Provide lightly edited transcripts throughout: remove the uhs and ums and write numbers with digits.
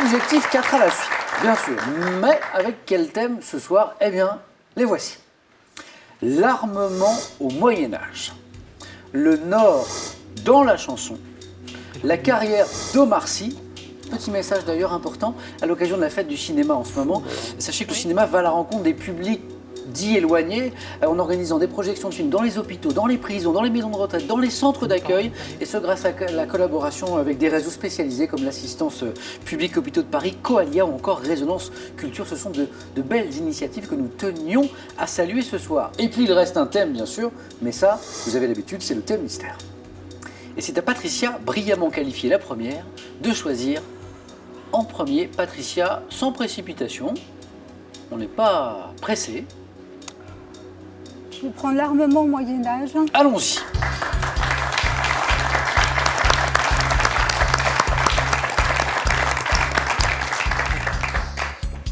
objectifs 4 à la suite, bien sûr. Mais avec quel thème ce soir? Eh bien, les voici. L'armement au Moyen-Âge. Le Nord dans la chanson. La carrière d'Omar Sy. Petit message d'ailleurs important à l'occasion de la fête du cinéma en ce moment. Sachez que le cinéma va à la rencontre des publics dits éloignés en organisant des projections de films dans les hôpitaux, dans les prisons, dans les maisons de retraite, dans les centres d'accueil. Et ce grâce à la collaboration avec des réseaux spécialisés comme l'assistance publique Hôpitaux de Paris, Coalia ou encore Résonance Culture. Ce sont de belles initiatives que nous tenions à saluer ce soir. Et puis il reste un thème bien sûr, mais ça, vous avez l'habitude, c'est le thème mystère. Et c'est à Patricia, brillamment qualifiée la première, de choisir en premier. Patricia, sans précipitation, on n'est pas pressé. Je vais prendre l'armement au Moyen-Âge. Allons-y.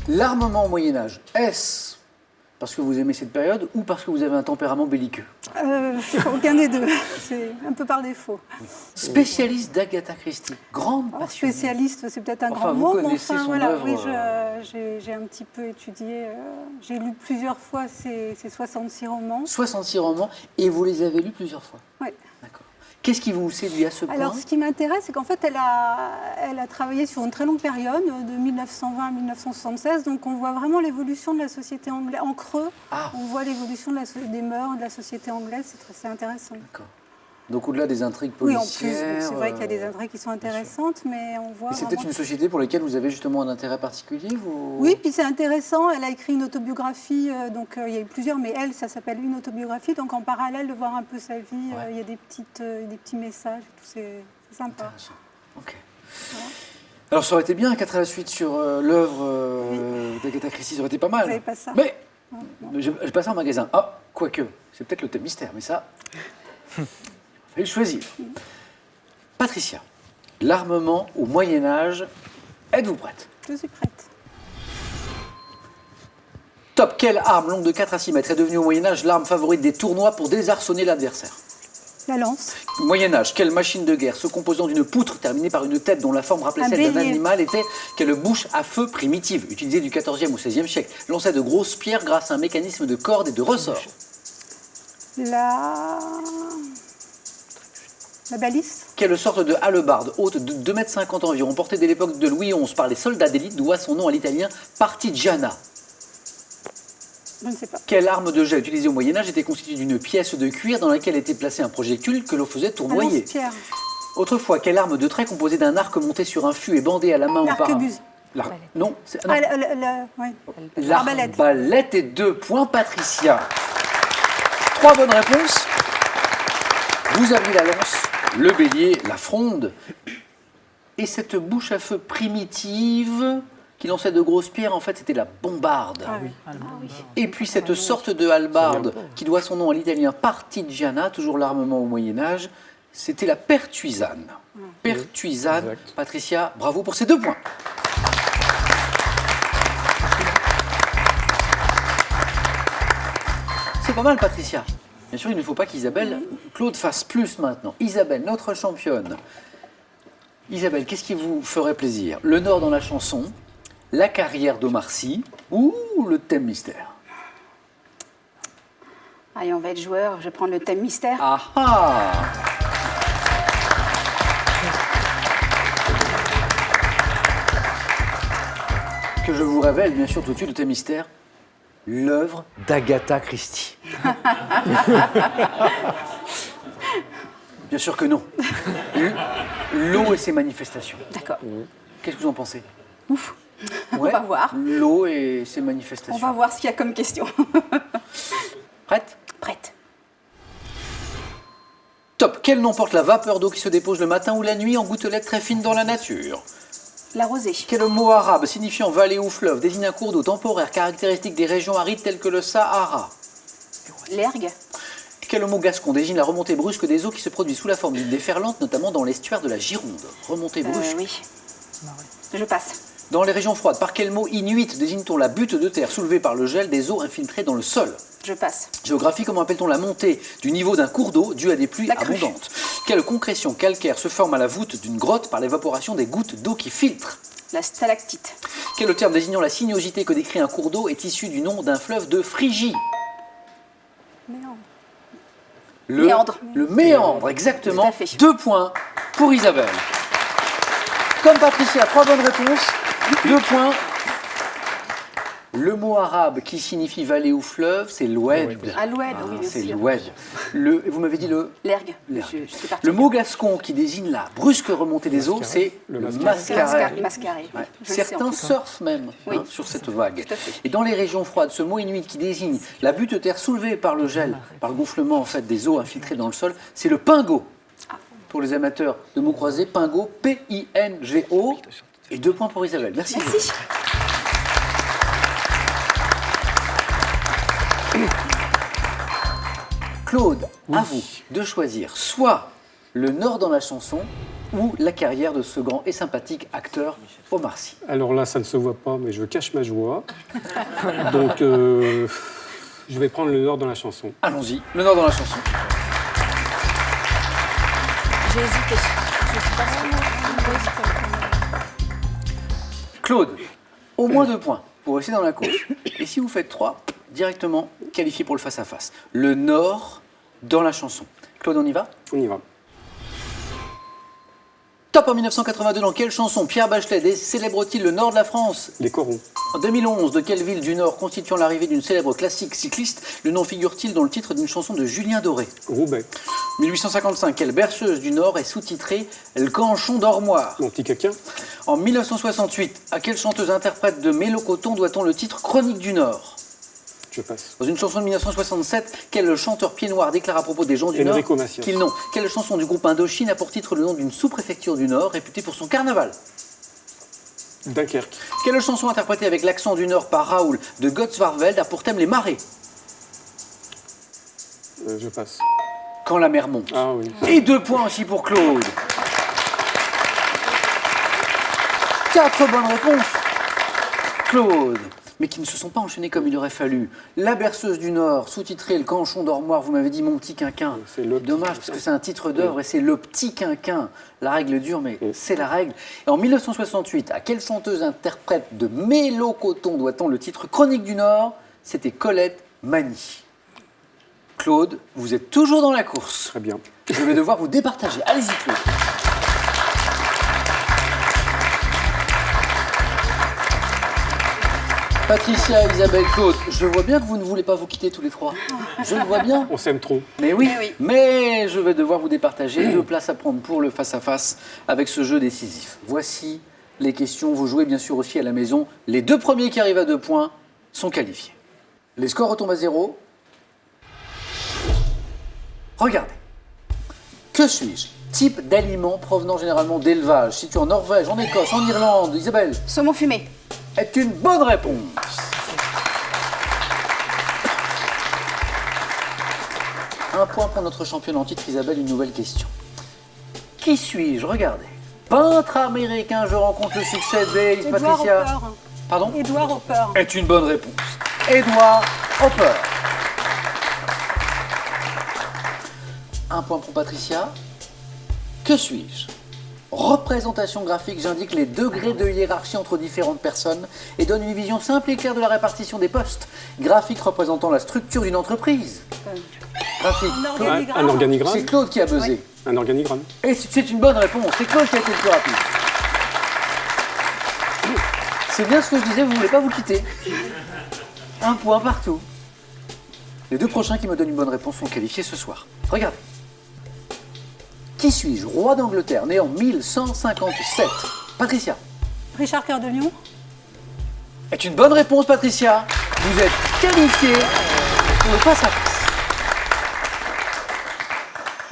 L'armement au Moyen-Âge, est-ce parce que vous aimez cette période ou parce que vous avez un tempérament belliqueux? Aucun des deux. C'est un peu par défaut. Spécialiste d'Agatha Christie, grande passionnée. Spécialiste, c'est peut-être un Enfin, grand vous mot, mais connaissez enfin, son voilà, œuvre, oui, j'ai un petit peu étudié. J'ai lu plusieurs fois ces 66 romans. 66 romans, et vous les avez lus plusieurs fois? Oui. D'accord. Qu'est-ce qui vous séduit à ce point? Alors, ce qui m'intéresse, c'est qu'en fait, elle a travaillé sur une très longue période, de 1920 à 1976. Donc, on voit vraiment l'évolution de la société anglaise. En creux, on voit l'évolution des mœurs de la société anglaise. C'est intéressant. D'accord. Donc, au-delà des intrigues Oui, en policières... plus, c'est vrai qu'il y a des intrigues qui sont intéressantes, mais on voit... Et c'est peut-être une société pour laquelle vous avez justement un intérêt particulier Oui, puis c'est intéressant. Elle a écrit une autobiographie, donc il y a eu plusieurs, mais elle, ça s'appelle une autobiographie. Donc en parallèle de voir un peu sa vie, il y a des petits messages et tout, c'est sympa. Intéressant. Ok. Voilà. Alors ça aurait été bien, 4 à la suite sur l'œuvre d'Agatha Christie, ça aurait été pas mal. Vous n'avez pas ça. Mais j'ai passé en magasin. Ah, quoique, c'est peut-être le thème mystère, mais ça, il fallait choisir. Patricia, l'armement au Moyen-Âge, êtes-vous prête? Je suis prête. Top, quelle arme longue de 4 à 6 mètres est devenue au Moyen-Âge l'arme favorite des tournois pour désarçonner l'adversaire? La lance. Moyen-Âge, quelle machine de guerre se composant d'une poutre terminée par une tête dont la forme rappelait celle d'un animal était quelle bouche à feu primitive, utilisée du XIVe au XVIe siècle, lançait de grosses pierres grâce à un mécanisme de cordes et de ressorts? La baliste. Quelle sorte de hallebarde haute de 2,50 m environ, portée dès l'époque de Louis XI par les soldats d'élite, doit son nom à l'italien partigiana? Je ne sais pas. Quelle arme de jet utilisée au Moyen-Âge était constituée d'une pièce de cuir dans laquelle était placé un projectile que l'on faisait tournoyer? Lance-pierre. Autrefois, quelle arme de trait composée d'un arc monté sur un fût et bandé à la main auparavant? L'arquebuse. Non, L'arbalète. Et 2 points, Patricia. 3 bonnes réponses. Vous aviez la lance, le bélier, la fronde. Et cette bouche à feu primitive qui lançait de grosses pierres, en fait, c'était la bombarde. Ah oui. Et puis cette sorte de hallebarde qui doit son nom à l'italien partigiana, toujours l'armement au Moyen-Âge, c'était la pertuisane. Pertuisane. Exact. Patricia, bravo pour ces 2 points. C'est pas mal, Patricia. Bien sûr, il ne faut pas qu'Isabelle, Claude fasse plus maintenant. Isabelle, notre championne. Isabelle, qu'est-ce qui vous ferait plaisir? Le Nord dans la chanson, la carrière d'Omar Sy ou le thème mystère? Allez, on va être joueur, je vais prendre le thème mystère. Ah ah! Que je vous révèle, bien sûr, tout de suite, le thème mystère, l'œuvre d'Agatha Christie. Bien sûr que non. L'eau et ses manifestations. D'accord. Qu'est-ce que vous en pensez? Ouf. Ouais, on va voir. L'eau et ses manifestations. On va voir ce qu'il y a comme question. Prête? Prête. Top. Quel nom porte la vapeur d'eau qui se dépose le matin ou la nuit en gouttelettes très fines dans la nature? La rosée. Quel mot arabe signifiant vallée ou fleuve désigne un cours d'eau temporaire caractéristique des régions arides telles que le Sahara? L'ergue. Quel mot gascon désigne la remontée brusque des eaux qui se produit sous la forme d'une déferlante, notamment dans l'estuaire de la Gironde? Remontée brusque. Oui. Je passe. Dans les régions froides, par quel mot inuit désigne-t-on la butte de terre soulevée par le gel des eaux infiltrées dans le sol? Je passe. Géographie, comment appelle-t-on la montée du niveau d'un cours d'eau due à des pluies abondantes? Quelle concrétion calcaire se forme à la voûte d'une grotte par l'évaporation des gouttes d'eau qui filtrent? La stalactite. Quel terme désignant la sinuosité que décrit un cours d'eau est issu du nom d'un fleuve de Phrygie? Méandre. Méandre. Le méandre, exactement. Tout à fait. 2 points pour Isabelle. Comme Patricia, 3 bonnes réponses. 2 points. Le mot arabe qui signifie vallée ou fleuve, c'est l'oued. À l'oued, oui, bien C'est sûr. l'oued. Vous m'avez dit le... L'ergue. L'ergue. Je suis partie. Le mot gascon qui désigne la brusque remontée des eaux, c'est le mascaret. Mascaré. Ouais. Je le sais, en Certains plus. surfent même Oui. sur cette vague. Tout à fait. Et dans les régions froides, ce mot inuit qui désigne la butte de terre soulevée par le gel, par le gonflement en fait des eaux infiltrées dans le sol, c'est le pingo. Pour les amateurs de mots croisés, pingo, P-I-N-G-O. Et 2 points pour Isabelle. Merci. Merci. Claude, à vous de choisir soit le Nord dans la chanson ou la carrière de ce grand et sympathique acteur Omar Sy. Alors là, ça ne se voit pas, mais je cache ma joie. Donc, je vais prendre le Nord dans la chanson. Allons-y, le Nord dans la chanson. J'ai hésité. Je suis pas sûre. Claude, au moins 2 points pour rester dans la course. Et si vous faites 3, directement qualifié pour le face-à-face. Le Nord dans la chanson. Claude, on y va? On y va. Top en 1982, dans quelle chanson Pierre Bachelet célèbre-t-il le Nord de la France? Les corons. En 2011, de quelle ville du Nord constituant l'arrivée d'une célèbre classique cycliste, le nom figure-t-il dans le titre d'une chanson de Julien Doré? Roubaix. 1855, quelle berceuse du Nord est sous-titrée Le Canchon d'Ormoire? Mon petit caquin. En 1968, à quelle chanteuse interprète de Mélo Coton doit-on le titre Chronique du Nord? Je passe. Dans une chanson de 1967, quel chanteur pied noir déclare à propos des gens du Enrico Nord Macias. qu'ils n'ont? Quelle chanson du groupe Indochine a pour titre le nom d'une sous-préfecture du Nord réputée pour son carnaval? Dunkerque. Quelle chanson interprétée avec l'accent du Nord par Raoul de Gottsvarveld a pour thème les marées? Je passe. Quand la mer monte. Ah oui. Et 2 points aussi pour Claude. 4 bonnes réponses. Claude. Mais qui ne se sont pas enchaînés comme il aurait fallu. La berceuse du Nord, sous-titré Le Canchon d'Ormoire, vous m'avez dit Mon petit quinquin. C'est le petit Dommage, quinquin. parce que c'est un titre d'œuvre et c'est Le Petit Quinquin. La règle dure, mais c'est la règle. Et en 1968, à quelle chanteuse interprète de Mélo Coton doit-on le titre Chronique du Nord? C'était Colette Mani. Claude, vous êtes toujours dans la course. Très bien. Je vais devoir vous départager. Allez-y, Claude. Patricia, Isabelle, Claude, je vois bien que vous ne voulez pas vous quitter tous les 3. Je le vois bien. On s'aime trop. Mais oui, Mais oui. mais je vais devoir vous départager. 2 places à prendre pour le face-à-face avec ce jeu décisif. Voici les questions. Vous jouez bien sûr aussi à la maison. Les 2 premiers qui arrivent à 2 points sont qualifiés. Les scores retombent à 0. Regardez. Que suis-je? Type d'aliment provenant généralement d'élevage, situé en Norvège, en Écosse, en Irlande. Isabelle Saumon fumé. est une bonne réponse. Un point pour notre championne en titre, Isabelle, une nouvelle question. Qui suis-je? Regardez. Peintre américain, je rencontre le succès d'Élise Edward Patricia. Hopper. Pardon? Edward Hopper. Est une bonne réponse. Edward Hopper. Un point pour Patricia. Que suis-je? Représentation graphique, j'indique les degrés de hiérarchie entre différentes personnes et donne une vision simple et claire de la répartition des postes. Graphique représentant la structure d'une entreprise. Graphique. Un organigramme. Un organigramme. C'est Claude qui a buzzé. Un organigramme. Et c'est une bonne réponse. C'est Claude qui a été le plus rapide. C'est bien ce que je disais, vous ne voulez pas vous quitter. Un point partout. Les 2 prochains qui me donnent une bonne réponse sont qualifiés ce soir. Regardez. Qui suis-je? Roi d'Angleterre, né en 1157. Patricia. Richard Cœur de Lion. Est une bonne réponse, Patricia. Vous êtes qualifié pour le face-à-face.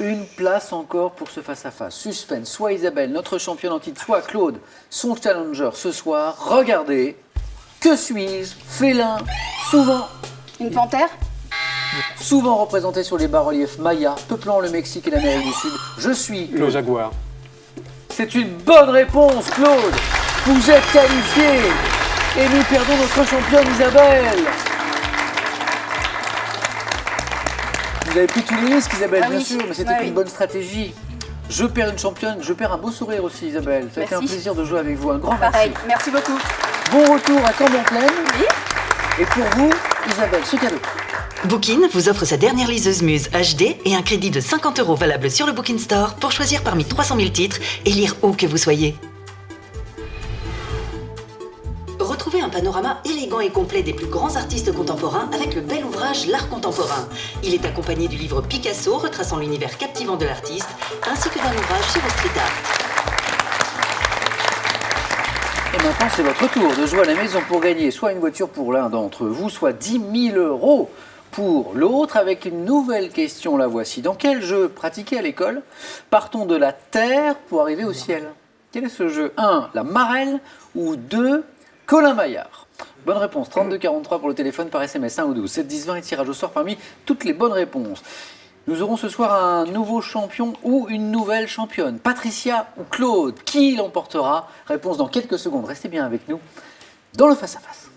Une place encore pour ce face-à-face. Suspense, soit Isabelle, notre championne en titre, soit Claude, son challenger ce soir. Regardez. Que suis-je? Félin, souvent Souvent représenté sur les bas-reliefs mayas, peuplant le Mexique et l'Amérique du Sud. Je suis Le jaguar. C'est une bonne réponse, Claude. Vous êtes qualifié. Et nous perdons notre championne Isabelle. Vous avez pris tous les risques, Isabelle, Ah bien oui. sûr, mais c'était Ouais, une oui. bonne stratégie. Je perds une championne, je perds un beau sourire aussi, Isabelle. Ça a été un Merci. plaisir de jouer avec vous. Un grand Pareil, merci. merci beaucoup. Bon retour à Cambon-Plaine. Oui. Et pour vous, Isabelle, ce cadeau. Bookin vous offre sa dernière liseuse Muse HD et un crédit de 50 € valable sur le Bookin Store pour choisir parmi 300 000 titres et lire où que vous soyez. Retrouvez un panorama élégant et complet des plus grands artistes contemporains avec le bel ouvrage L'Art contemporain. Il est accompagné du livre Picasso retraçant l'univers captivant de l'artiste, ainsi que d'un ouvrage sur le street art. Et maintenant, c'est votre tour de jouer à la maison pour gagner soit une voiture pour l'un d'entre vous, soit 10 000 € pour l'autre, avec une nouvelle question. La voici. Dans quel jeu pratiqué à l'école partons de la terre pour arriver au ciel? Quel est ce jeu? 1. La Marelle ou 2. Colin Maillard. Bonne réponse, 3243 pour le téléphone, par SMS 1 ou 12. 7 10 20 et tirage au sort parmi toutes les bonnes réponses. Nous aurons ce soir un nouveau champion ou une nouvelle championne. Patricia ou Claude, qui l'emportera? Réponse dans quelques secondes. Restez bien avec nous dans le face-à-face.